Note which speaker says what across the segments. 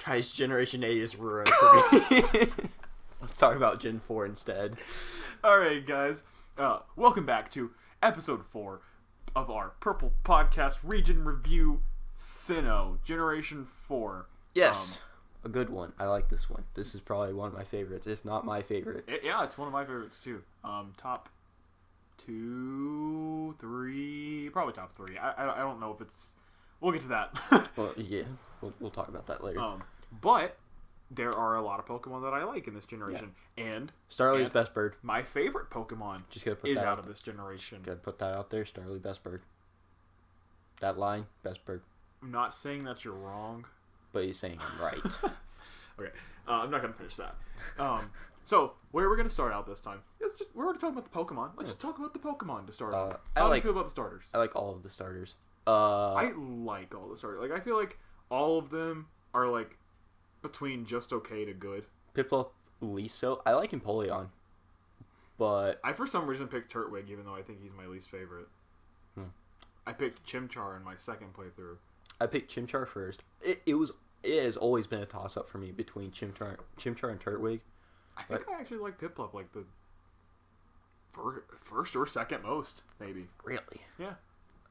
Speaker 1: Guys, Generation 8 is ruined for me. Let's talk about Gen 4 instead.
Speaker 2: Alright, guys. Welcome back to episode 4 of our Purple Podcast Region Review Sinnoh, Generation 4.
Speaker 1: Yes, a good one. I like this one. This is probably one of my favorites, if not my favorite.
Speaker 2: Yeah, it's one of my favorites, too. Top 2, 3... Probably top 3. I don't know if it's... We'll get to that.
Speaker 1: Well, yeah. We'll talk about that later.
Speaker 2: But there are a lot of Pokemon that I like in this generation. Yeah. And
Speaker 1: Starly's best bird.
Speaker 2: My favorite Pokemon
Speaker 1: Just gotta put
Speaker 2: is
Speaker 1: that
Speaker 2: out of this generation.
Speaker 1: Gotta put that out there. Starly best bird. That line, best bird.
Speaker 2: I'm not saying that you're wrong.
Speaker 1: But he's saying I'm right.
Speaker 2: Okay. I'm not going to finish that. So, where are we going to start out this time? We're already talking about the Pokemon. Let's just talk about the Pokemon to start off. How do you feel about the starters?
Speaker 1: I like all of the starters.
Speaker 2: I like all the starters. Like, I feel like all of them are, like, between just okay to good.
Speaker 1: Piplup, least so. I like Empoleon. But...
Speaker 2: I, for some reason, picked Turtwig, even though I think he's my least favorite. I picked Chimchar in my second playthrough.
Speaker 1: I picked Chimchar first. It has always been a toss-up for me between Chimchar and Turtwig.
Speaker 2: I think I actually like Piplup, like, the first or second most, maybe.
Speaker 1: Really?
Speaker 2: Yeah.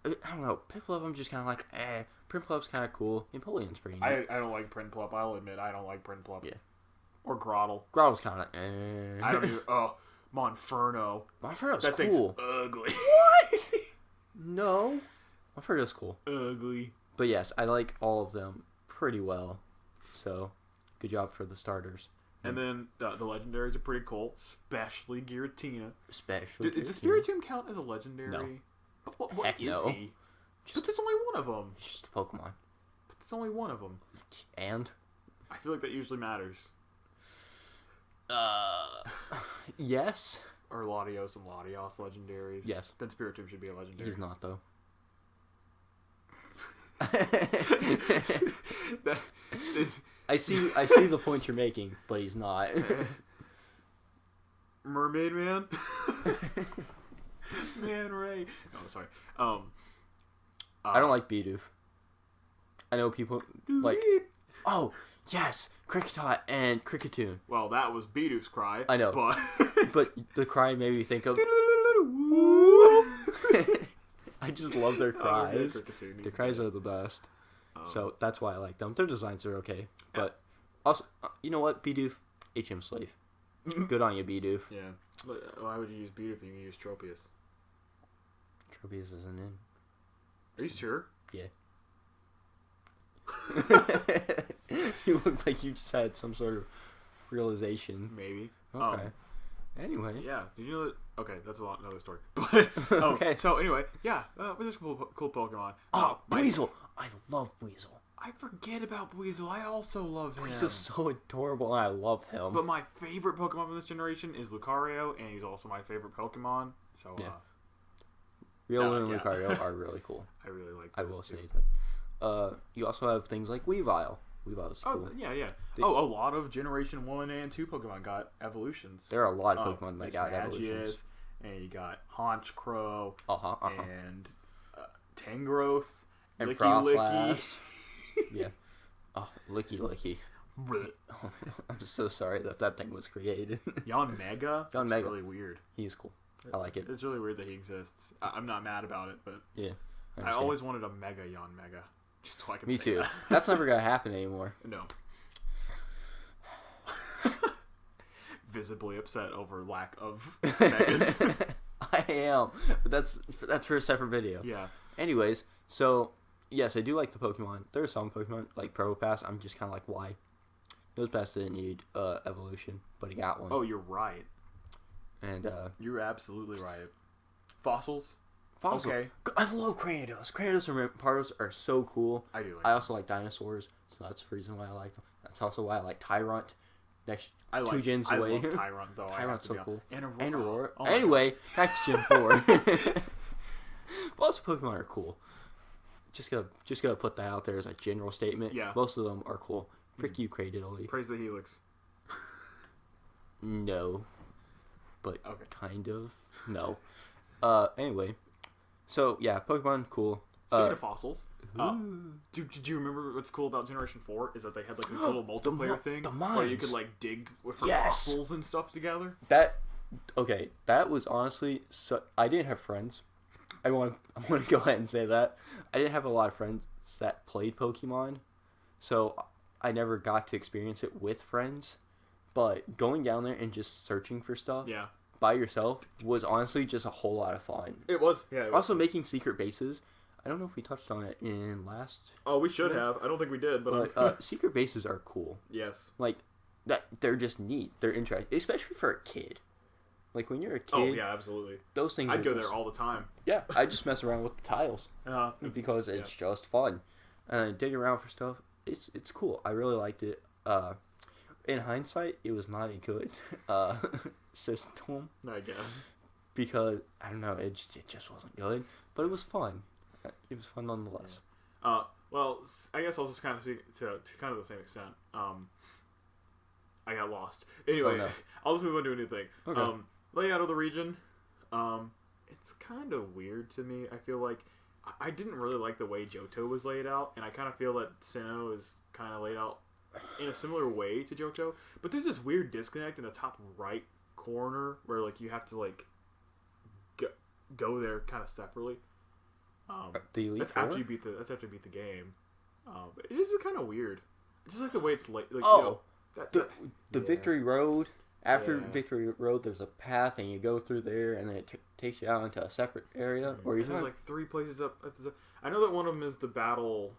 Speaker 1: I don't know. Piplup, I'm just kind of like, Prinplup's kind of cool. Empoleon's pretty neat.
Speaker 2: I don't like Prinplup. I'll admit, I don't like Prinplup.
Speaker 1: Yeah.
Speaker 2: Or Groddle.
Speaker 1: Groddle's kind of
Speaker 2: I don't even... Oh, Monferno.
Speaker 1: Monferno's
Speaker 2: that
Speaker 1: cool.
Speaker 2: Thing's ugly.
Speaker 1: What? No. Monferno's cool.
Speaker 2: Ugly.
Speaker 1: But yes, I like all of them pretty well. So, good job for the starters.
Speaker 2: And then the legendaries are pretty cool, especially Giratina.
Speaker 1: Especially
Speaker 2: Does Spiritomb count as a legendary?
Speaker 1: No.
Speaker 2: But what
Speaker 1: Heck
Speaker 2: is
Speaker 1: no.
Speaker 2: he? But there's only one of them.
Speaker 1: It's just a Pokemon.
Speaker 2: But there's only one of them.
Speaker 1: And?
Speaker 2: I feel like that usually matters.
Speaker 1: Yes.
Speaker 2: Or Latios and Latios legendaries.
Speaker 1: Yes.
Speaker 2: Then Spiritomb should be a legendary.
Speaker 1: He's not, though. I see the point you're making, but he's not.
Speaker 2: Mermaid Man? Man Ray. No, sorry.
Speaker 1: I don't like Bidoof. I know people like... Oh, yes! Kricketot and Kricketune.
Speaker 2: Well, that was Bidoof's cry.
Speaker 1: I know.
Speaker 2: But,
Speaker 1: but the cry made me think of... I just love their cries. Their cries are the best. So that's why I like them. Their designs are okay. But also, you know what? Bidoof, HM Slave. Good on you, Bidoof.
Speaker 2: Yeah. But why would you use Bidoof if you can use Tropius?
Speaker 1: Tropius isn't in.
Speaker 2: Are you sure?
Speaker 1: Yeah. You looked like you just had some sort of realization.
Speaker 2: Maybe.
Speaker 1: Okay. Anyway.
Speaker 2: Yeah. Did you know that? Okay, that's another story. But
Speaker 1: okay.
Speaker 2: So anyway, yeah. There's cool Pokemon.
Speaker 1: Weasel. I love Weasel.
Speaker 2: I forget about Weasel. I also love him.
Speaker 1: Weasel's so adorable, and I love him.
Speaker 2: But my favorite Pokemon from this generation is Lucario, and he's also my favorite Pokemon. So
Speaker 1: yeah. Riolu and Lucario are really cool.
Speaker 2: I really like.
Speaker 1: I will say that. You also have things like Weavile. Weavile's cool.
Speaker 2: Oh, yeah. A lot of Generation 1 and 2 Pokemon got evolutions.
Speaker 1: There are a lot of Pokemon that got evolutions.
Speaker 2: And you got Honchkrow. And Tangrowth.
Speaker 1: And
Speaker 2: Licky
Speaker 1: Frostlass. Yeah. Oh, Licky. I'm so sorry that thing was created.
Speaker 2: Yanmega? That's
Speaker 1: Yanmega.
Speaker 2: Really weird.
Speaker 1: He's cool. I like it.
Speaker 2: It's really weird that he exists. I'm not mad about it, but...
Speaker 1: Yeah.
Speaker 2: I always wanted a Mega Yanmega. Just so I can
Speaker 1: Me
Speaker 2: say
Speaker 1: too.
Speaker 2: That.
Speaker 1: That's never gonna happen anymore.
Speaker 2: No. Visibly upset over lack of Megas.
Speaker 1: I am. But that's for a separate video.
Speaker 2: Yeah.
Speaker 1: Anyways, so... Yes, I do like the Pokemon. There are some Pokemon, like Probopass, I'm just kind of like, why? Nosepass didn't need evolution, but he got one.
Speaker 2: Oh, you're right.
Speaker 1: And
Speaker 2: you're absolutely right. Fossils?
Speaker 1: Fossil. Okay. I love Cranidos. Cranidos and Rampardos are so cool.
Speaker 2: I do like
Speaker 1: I also like dinosaurs, so that's the reason why I like them. That's also why I like Tyrant. Next two gens away.
Speaker 2: I love Tyrant, though.
Speaker 1: Tyrant's so cool.
Speaker 2: And
Speaker 1: Aurora.
Speaker 2: Oh
Speaker 1: anyway, back to Gen 4. Most Pokemon are cool. Just gotta put that out there as a general statement.
Speaker 2: Yeah.
Speaker 1: Most of them are cool. Frick you, Cradily.
Speaker 2: Praise the Helix.
Speaker 1: No. But
Speaker 2: okay.
Speaker 1: kind of. No. Anyway. So, yeah, Pokemon, cool.
Speaker 2: Speaking of fossils, did you remember what's cool about Generation 4 is that they had like a little multiplayer thing where you could like dig for fossils and stuff together?
Speaker 1: That was honestly so. I didn't have friends. I want to go ahead and say that I didn't have a lot of friends that played Pokemon, so I never got to experience it with friends. But going down there and just searching for stuff by yourself was honestly just a whole lot of fun.
Speaker 2: It was, yeah.
Speaker 1: Also making secret bases. I don't know if we touched on it in last.
Speaker 2: Oh, we should have. I don't think we did, but
Speaker 1: secret bases are cool.
Speaker 2: Yes.
Speaker 1: Like that, they're just neat. They're interesting, especially for a kid. Like when you're a kid.
Speaker 2: Oh yeah, absolutely.
Speaker 1: Those things.
Speaker 2: I'd go there all the time.
Speaker 1: Yeah, I just mess around with the tiles because it's just fun, and dig around for stuff. It's cool. I really liked it. In hindsight, it was not a good system.
Speaker 2: I guess
Speaker 1: because I don't know, it just wasn't good, but it was fun. It was fun nonetheless.
Speaker 2: Yeah. Well, I guess I'll just kind of speak to kind of the same extent. I got lost. Anyway, I'll just move on to a new thing.
Speaker 1: Okay.
Speaker 2: Layout of the region. It's kind of weird to me. I feel like I didn't really like the way Johto was laid out, and I kind of feel that Sinnoh is kind of laid out in a similar way to Johto. But there's this weird disconnect in the top right corner where like you have to like go there kind of separately.
Speaker 1: The Elite
Speaker 2: that's
Speaker 1: Four?
Speaker 2: after you beat the game. It is kind of weird. It's just like the way it's like.
Speaker 1: The Victory Road. After Victory Road, there's a path, and you go through there, and then it takes you out into a separate area. Or
Speaker 2: there's like 3 places up. I know that one of them is the battle.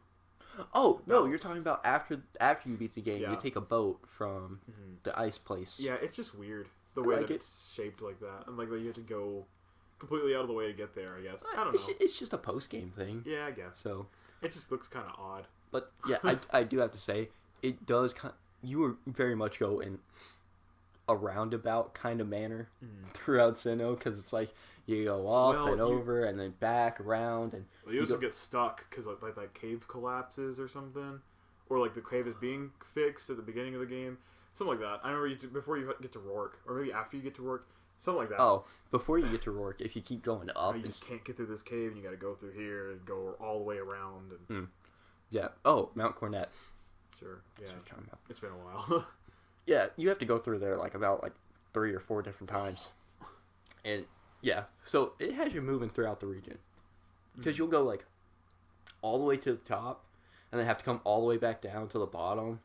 Speaker 1: Oh no, you're talking about after you beat the game, you take a boat from the ice place.
Speaker 2: Yeah, it's just weird the way that it's shaped like that, and like that you have to go completely out of the way to get there. I guess I don't know.
Speaker 1: It's just a post game thing.
Speaker 2: Yeah, I guess.
Speaker 1: So
Speaker 2: it just looks kind of odd.
Speaker 1: But yeah, I do have to say it does. You were very much go in a roundabout kind of manner throughout Sinnoh, because it's like you go up and over and then back around, and
Speaker 2: you also get stuck because like that cave collapses or something, or like the cave is being fixed at the beginning of the game, something like that. I remember before you get to Rourke, or maybe after you get to Rourke, something like that.
Speaker 1: Oh, before you get to Rourke, if you keep going up,
Speaker 2: you just can't get through this cave, and you got to go through here and go all the way around. And
Speaker 1: yeah. Oh, Mount Cornet.
Speaker 2: Sure. Yeah. It's been a while.
Speaker 1: Yeah, you have to go through there about 3 or 4 different times, and yeah, so it has you moving throughout the region, because you'll go like all the way to the top, and then have to come all the way back down to the bottom,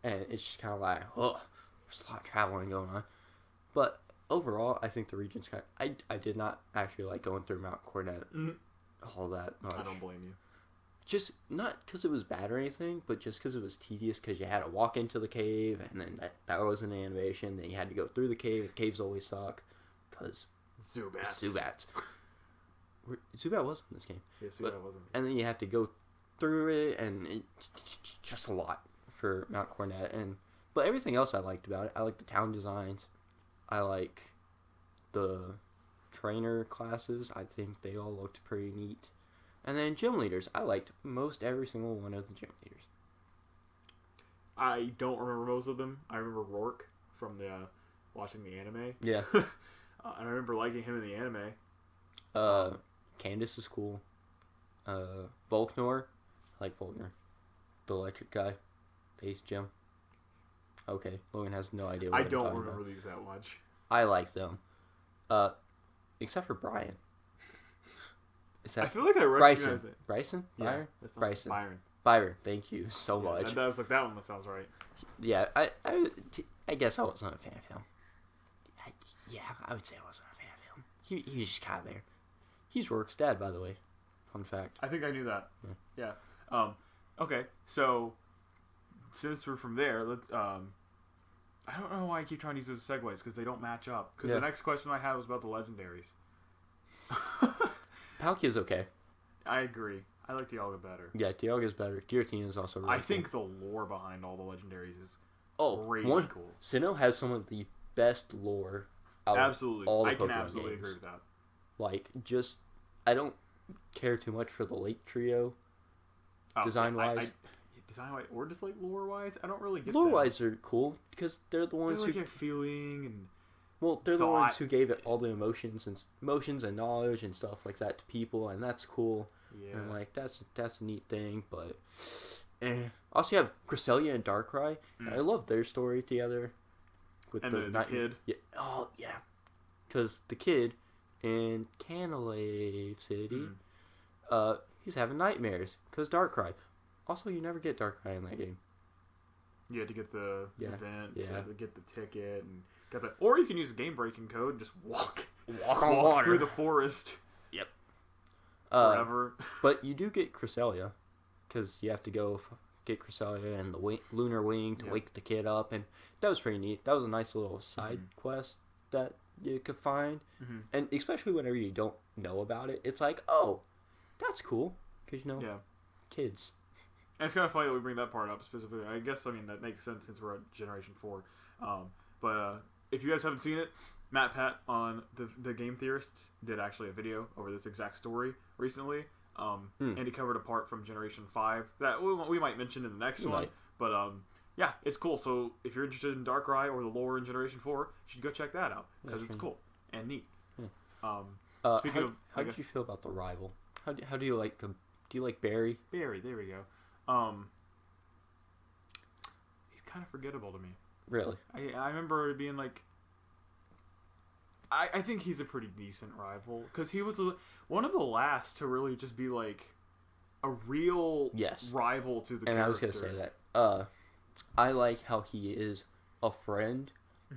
Speaker 1: and it's just kind of like, oh, there's a lot of traveling going on. But overall, I think the region's kind of, I did not actually like going through Mount Cornet all that much.
Speaker 2: I don't blame you.
Speaker 1: Just not because it was bad or anything, but just because it was tedious, because you had to walk into the cave, and then that was an animation, then you had to go through the cave. The caves always suck, because Zubats. Zubat was in this game.
Speaker 2: Yeah, Zubat wasn't.
Speaker 1: And then you have to go through it, and it's just a lot for Mount Cornet. But everything else I liked about it. I like the town designs. I like the trainer classes. I think they all looked pretty neat. And then gym leaders. I liked most every single one of the gym leaders.
Speaker 2: I don't remember most of them. I remember Rourke from the watching the anime.
Speaker 1: Yeah.
Speaker 2: And I remember liking him in the anime.
Speaker 1: Candace is cool. Volknor. I like Volknor. The electric guy. Face gym. Okay. Logan has no idea what
Speaker 2: I don't remember these that much.
Speaker 1: I like them. Except for Brian.
Speaker 2: I feel like I recognize it.
Speaker 1: Bryson?
Speaker 2: Yeah,
Speaker 1: Bryson.
Speaker 2: Byron.
Speaker 1: Thank you so much.
Speaker 2: That was like that one that sounds right.
Speaker 1: Yeah, I guess I wasn't a fan of him. I would say I wasn't a fan of him. He was just kind of there. He's Rourke's dad, by the way. Fun fact.
Speaker 2: I think I knew that. Yeah. Okay, so since we're from there, let's. I don't know why I keep trying to use those segues, because they don't match up. Because the next question I had was about the legendaries.
Speaker 1: Palkia's okay.
Speaker 2: I agree. I like Dialga better.
Speaker 1: Yeah, Dialga's better. Giratina's also really cool.
Speaker 2: I think the lore behind all the legendaries is crazy cool.
Speaker 1: Sinnoh has some of the best lore out of all the Pokemon games. I can absolutely agree with that. Like, just, I don't care too much for the Lake Trio, design-wise.
Speaker 2: Design-wise or just like lore-wise? I don't really get
Speaker 1: lore-wise are cool, because they're the ones
Speaker 2: who... feeling and...
Speaker 1: Well, they're the ones who gave it all the emotions and knowledge and stuff like that to people, and that's cool. Yeah. And I'm like, that's a neat thing, but Also, you have Cresselia and Darkrai. I love their story together.
Speaker 2: With the kid.
Speaker 1: Yeah. Oh, yeah. Because the kid in Canalave City, he's having nightmares because Darkrai. Also, you never get Darkrai in that game.
Speaker 2: You had to get the event, to get the ticket, and get that. Or you can use a game breaking code and just walk
Speaker 1: on water
Speaker 2: through the forest.
Speaker 1: Yep.
Speaker 2: Forever.
Speaker 1: But you do get Cresselia, because you have to go get Cresselia and the lunar wing to wake the kid up, and that was pretty neat. That was a nice little side quest that you could find, and especially whenever you don't know about it, it's like, oh, that's cool, because kids.
Speaker 2: And it's kind of funny that we bring that part up specifically. I guess, that makes sense since we're at Generation 4. But if you guys haven't seen it, Matt Pat on the Game Theorists did actually a video over this exact story recently. And he covered a part from Generation 5 that we might mention in the next one. But yeah, it's cool. So if you're interested in Darkrai or the lore in Generation 4, you should go check that out because it's cool and neat.
Speaker 1: How did you feel about the rival? How do you like him? Do you like Barry?
Speaker 2: Barry, there we go. He's kind of forgettable to me.
Speaker 1: Really?
Speaker 2: I remember it being like. I think he's a pretty decent rival because he was one of the last to really just be like a real rival to the character. And I was gonna say that. I like how he is a friend,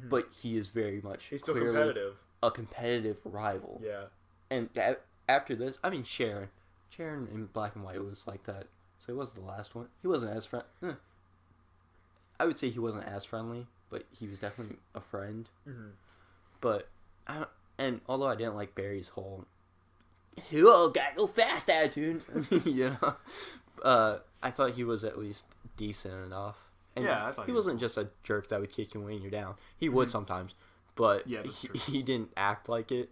Speaker 2: but he is very much he's still competitive.
Speaker 1: A competitive rival.
Speaker 2: Yeah.
Speaker 1: And after this, Sharon in Black and White was like that. So he wasn't the last one. He wasn't as I would say he wasn't as friendly, but he was definitely a friend. But. And although I didn't like Barry's whole gotta go fast attitude, I thought he was at least decent enough. And
Speaker 2: I thought
Speaker 1: he wasn't just a jerk that would kick you when you're down. He would sometimes, but he didn't act like it.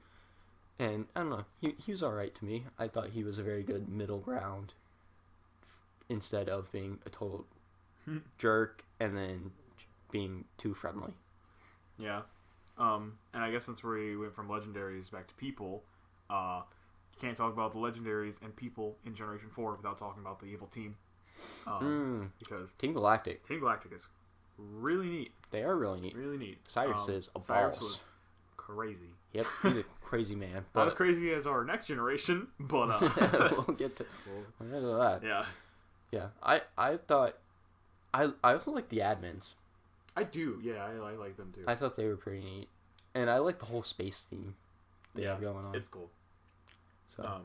Speaker 1: And I don't know, he was alright to me. I thought he was a very good middle ground instead of being a total jerk and then being too friendly.
Speaker 2: Yeah. And I guess since we went from legendaries back to people, you can't talk about the legendaries and people in Generation 4 without talking about the evil team. Because
Speaker 1: Team Galactic
Speaker 2: is really neat.
Speaker 1: They are really neat.
Speaker 2: Really neat.
Speaker 1: Cyrus is a
Speaker 2: Cyrus
Speaker 1: boss.
Speaker 2: Was crazy.
Speaker 1: Yep, he's a crazy man. But...
Speaker 2: Not as crazy as our next generation, but
Speaker 1: we'll get to that.
Speaker 2: Yeah.
Speaker 1: Yeah. I thought I also like the admins.
Speaker 2: I do, yeah, I like them too.
Speaker 1: I thought they were pretty neat. And I like the whole space theme they have going on.
Speaker 2: It's cool.
Speaker 1: So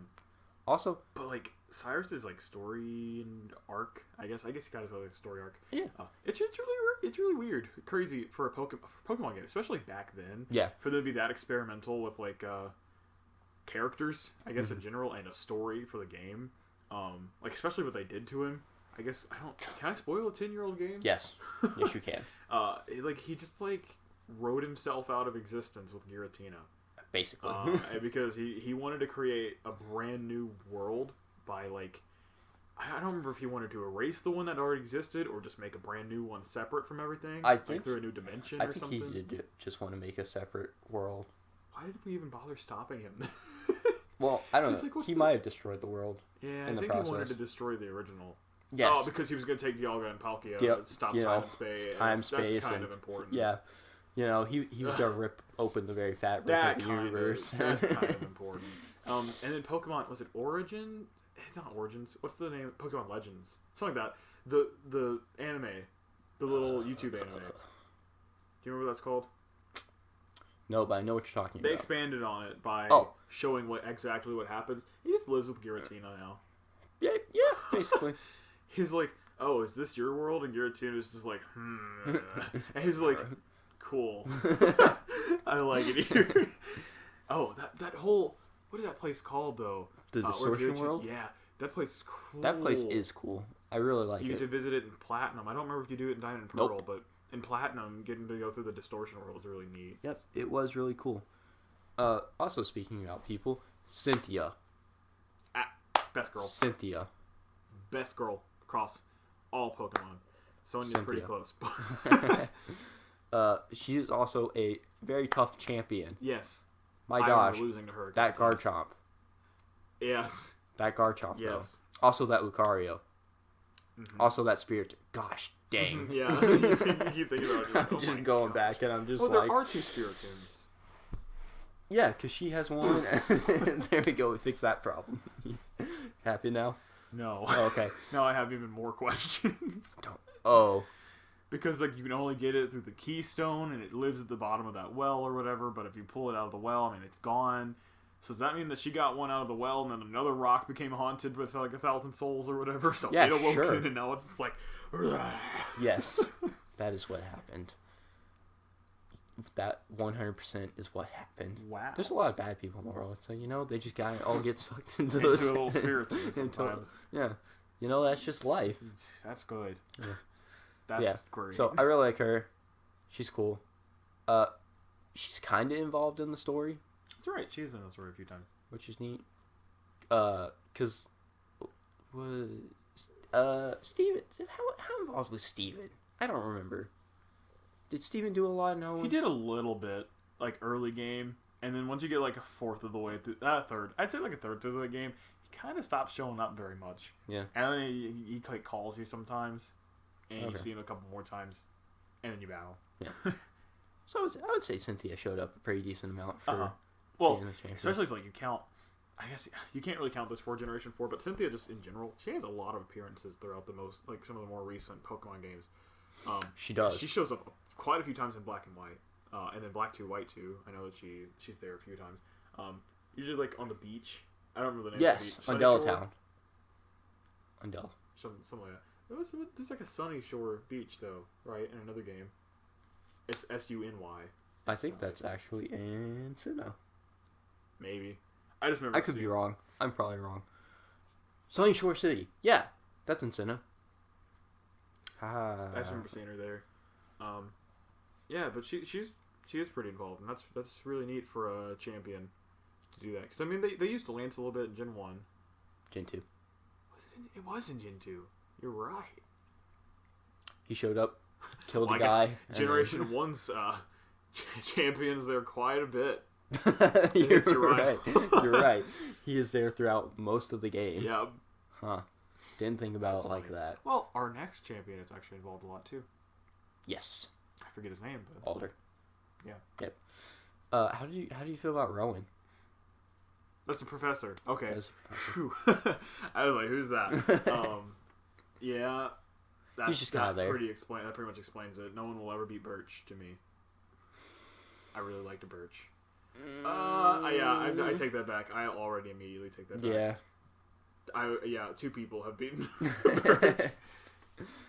Speaker 1: also,
Speaker 2: but like Cyrus's like story and arc, I guess he got his other story arc.
Speaker 1: Yeah.
Speaker 2: It's really weird. Crazy for a Pokemon game, especially back then.
Speaker 1: Yeah. For
Speaker 2: them to be that experimental with like characters, I guess in general, and a story for the game. Like especially what they did to him. I guess can I spoil a 10-year-old game?
Speaker 1: Yes. Yes, you can.
Speaker 2: He just wrote himself out of existence with Giratina.
Speaker 1: Basically.
Speaker 2: Because he wanted to create a brand new world by I don't remember if he wanted to erase the one that already existed or just make a brand new one separate from everything. I think through a new dimension or something. I think he
Speaker 1: did just want to make a separate world.
Speaker 2: Why did we even bother stopping him?
Speaker 1: Well, I don't know. He might have destroyed the world.
Speaker 2: Yeah, I think he wanted to destroy the original.
Speaker 1: Yes.
Speaker 2: Oh, because he was going to take Dialga and Palkia, stop time and space. That's kind of important.
Speaker 1: Yeah. He was going to rip open the very fabric of the universe.
Speaker 2: That's kind of important. And then Pokemon, was it Origin? It's not Origins. What's the name? Pokemon Legends. Something like that. The anime. The little YouTube anime. Do you remember what that's called?
Speaker 1: No, but I know what you're talking about.
Speaker 2: They expanded on it by showing exactly what happens. He just lives with Giratina now.
Speaker 1: Yeah, basically.
Speaker 2: He's like, oh, is this your world? And Giratina is just like, And he's like, cool. I like it here. Oh, that whole, what is that place called, though?
Speaker 1: The Distortion World?
Speaker 2: Yeah, that place is cool.
Speaker 1: That place is cool. I really like it.
Speaker 2: You get to visit it in Platinum. I don't remember if you do it in Diamond and Pearl, but in Platinum, getting to go through the Distortion World is really neat.
Speaker 1: Yep, it was really cool. Also, speaking about people, Cynthia.
Speaker 2: Best girl.
Speaker 1: Cynthia.
Speaker 2: Best girl across all Pokemon. Sonya's pretty close.
Speaker 1: She is also a very tough champion.
Speaker 2: Yes.
Speaker 1: My gosh.
Speaker 2: Losing to her.
Speaker 1: That Garchomp.
Speaker 2: Yes.
Speaker 1: That Garchomp, though.
Speaker 2: Yes.
Speaker 1: Also that Lucario. Mm-hmm. Also that Spirit. Gosh dang.
Speaker 2: Yeah. You keep thinking about it. Like,
Speaker 1: I'm just going back, and I'm just
Speaker 2: there are 2 Spiritums.
Speaker 1: Yeah, because she has one. And there we go. We fixed that problem. Happy now?
Speaker 2: No.
Speaker 1: Oh, okay.
Speaker 2: Now I have even more questions.
Speaker 1: Oh.
Speaker 2: Because, like, you can only get it through the keystone, and it lives at the bottom of that well or whatever, but if you pull it out of the well, I mean, it's gone. So does that mean that she got one out of the well, and then another rock became haunted with, like, 1,000 souls or whatever? So
Speaker 1: yeah,
Speaker 2: it awoke
Speaker 1: sure.
Speaker 2: in, and now it's just like...
Speaker 1: Yes. That is what happened. That 100% is what happened.
Speaker 2: Wow.
Speaker 1: There's a lot of bad people in the world, so, they just gotta all get sucked into
Speaker 2: a little spirit sometimes.
Speaker 1: Yeah. That's just life.
Speaker 2: That's good.
Speaker 1: Yeah.
Speaker 2: That's great.
Speaker 1: So I really like her. She's cool. She's kind of involved in the story.
Speaker 2: That's right. She's in the story a few times,
Speaker 1: which is neat. Cause Steven, how involved was Steven? I don't remember. Did Steven do a lot? No,
Speaker 2: he did a little bit, like early game, and then once you get like a fourth of the way through, third, I'd say like a third through the game, he kind of stops showing up very much.
Speaker 1: Yeah,
Speaker 2: and then he like calls you sometimes. And you see him a couple more times, and then you battle.
Speaker 1: Yeah. So I would say Cynthia showed up a pretty decent amount for
Speaker 2: well, especially if like you count. I guess you can't really count this for Generation 4, but Cynthia just in general, she has a lot of appearances throughout some of the more recent Pokemon games.
Speaker 1: She does.
Speaker 2: She shows up quite a few times in Black and White, and then Black 2, White 2. I know that she's there a few times. Usually like on the beach. I don't remember the name of the beach.
Speaker 1: Yes, Undella Town. Undella.
Speaker 2: Something like that. There's like a Sunny Shore beach, though, right? In another game. It's Suny.
Speaker 1: I think that's actually in Sinnoh.
Speaker 2: Maybe. I just remember.
Speaker 1: I could be wrong. I'm probably wrong. Sunny Shore City. Yeah, that's in Sinnoh.
Speaker 2: I just remember seeing her there. Yeah, but she is pretty involved, and that's really neat for a champion to do that. Because I mean, they used to Lance a little bit in Gen 1.
Speaker 1: Gen 2.
Speaker 2: It was in Gen 2. You're right.
Speaker 1: He showed up, killed a guy.
Speaker 2: Generation 1's champions there quite a bit.
Speaker 1: You're right. You're right. He is there throughout most of the game.
Speaker 2: Yeah.
Speaker 1: Huh. Didn't think about it like that.
Speaker 2: Well, our next champion is actually involved a lot too.
Speaker 1: Yes.
Speaker 2: I forget his name, but
Speaker 1: Alder.
Speaker 2: Yeah.
Speaker 1: Yep. How do you feel about Rowan?
Speaker 2: That's the professor. Okay.
Speaker 1: That is the professor.
Speaker 2: I was like, who's that? Yeah.
Speaker 1: He's just kind of there.
Speaker 2: That pretty much explains it. No one will ever beat Birch to me. I really liked Birch. I take that back. I already immediately take that back. Yeah. 2 people have beaten Birch.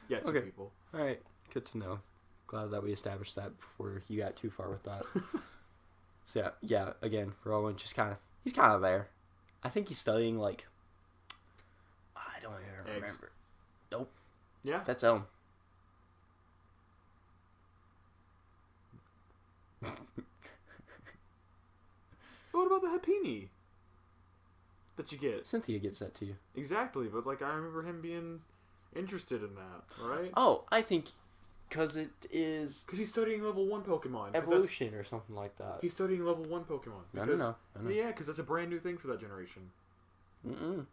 Speaker 2: Yeah, 2 people.
Speaker 1: All right. Good to know. Glad that we established that before you got too far with that. So yeah. Again, Rowan he's kind of there. I think he's studying like. I don't even remember. Nope.
Speaker 2: Yeah.
Speaker 1: That's Elm.
Speaker 2: What about the Happini that you get?
Speaker 1: Cynthia gives that to you.
Speaker 2: Exactly, but like I remember him being interested in that, right?
Speaker 1: Oh, I think because it is...
Speaker 2: Because he's studying level 1 Pokemon.
Speaker 1: Evolution or something like that.
Speaker 2: He's studying level 1 Pokemon.
Speaker 1: Because, no.
Speaker 2: Yeah, because that's a brand new thing for that generation.
Speaker 1: Level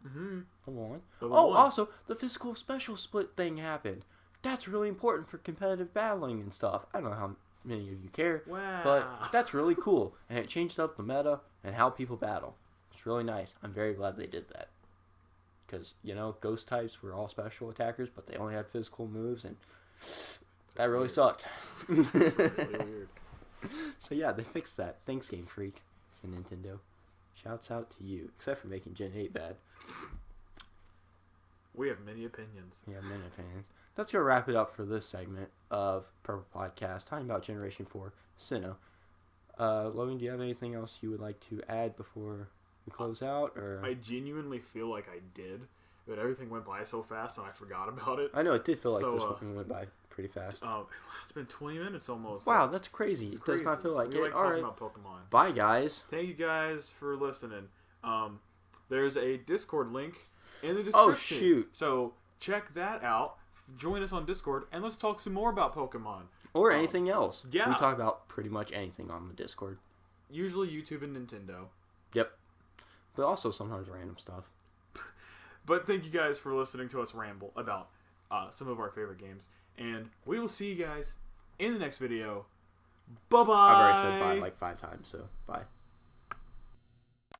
Speaker 1: 1.
Speaker 2: Level 1.
Speaker 1: Also, the physical special split thing happened. That's really important for competitive battling and stuff. I don't know how many of you care, but that's really cool. And it changed up the meta and how people battle. It's really nice. I'm very glad they did that. Because, ghost types were all special attackers, but they only had physical moves, and that really sucked.
Speaker 2: It's really weird.
Speaker 1: So yeah, they fixed that. Thanks, Game Freak and Nintendo. Shouts out to you, except for making Gen 8 bad.
Speaker 2: We have many opinions.
Speaker 1: Let's go wrap it up for this segment of Purple Podcast, talking about Generation 4, Sinnoh. Logan, do you have anything else you would like to add before we close out? Or
Speaker 2: I genuinely feel like I did, but everything went by so fast and I forgot about it.
Speaker 1: I know, it did feel like this one went by pretty fast.
Speaker 2: It's been 20 minutes almost.
Speaker 1: Wow, that's crazy. It does not feel like
Speaker 2: we
Speaker 1: it.
Speaker 2: like talking about Pokemon.
Speaker 1: Bye, guys.
Speaker 2: Thank you guys for listening. There's a Discord link in the description.
Speaker 1: Oh, shoot.
Speaker 2: So check that out. Join us on Discord, and let's talk some more about Pokemon.
Speaker 1: Or anything else.
Speaker 2: Yeah.
Speaker 1: We talk about pretty much anything on the Discord.
Speaker 2: Usually YouTube and Nintendo.
Speaker 1: Yep. But also sometimes random stuff.
Speaker 2: But thank you guys for listening to us ramble about some of our favorite games. And we will see you guys in the next video. Bye-bye.
Speaker 1: I've already said bye like 5 times, so bye.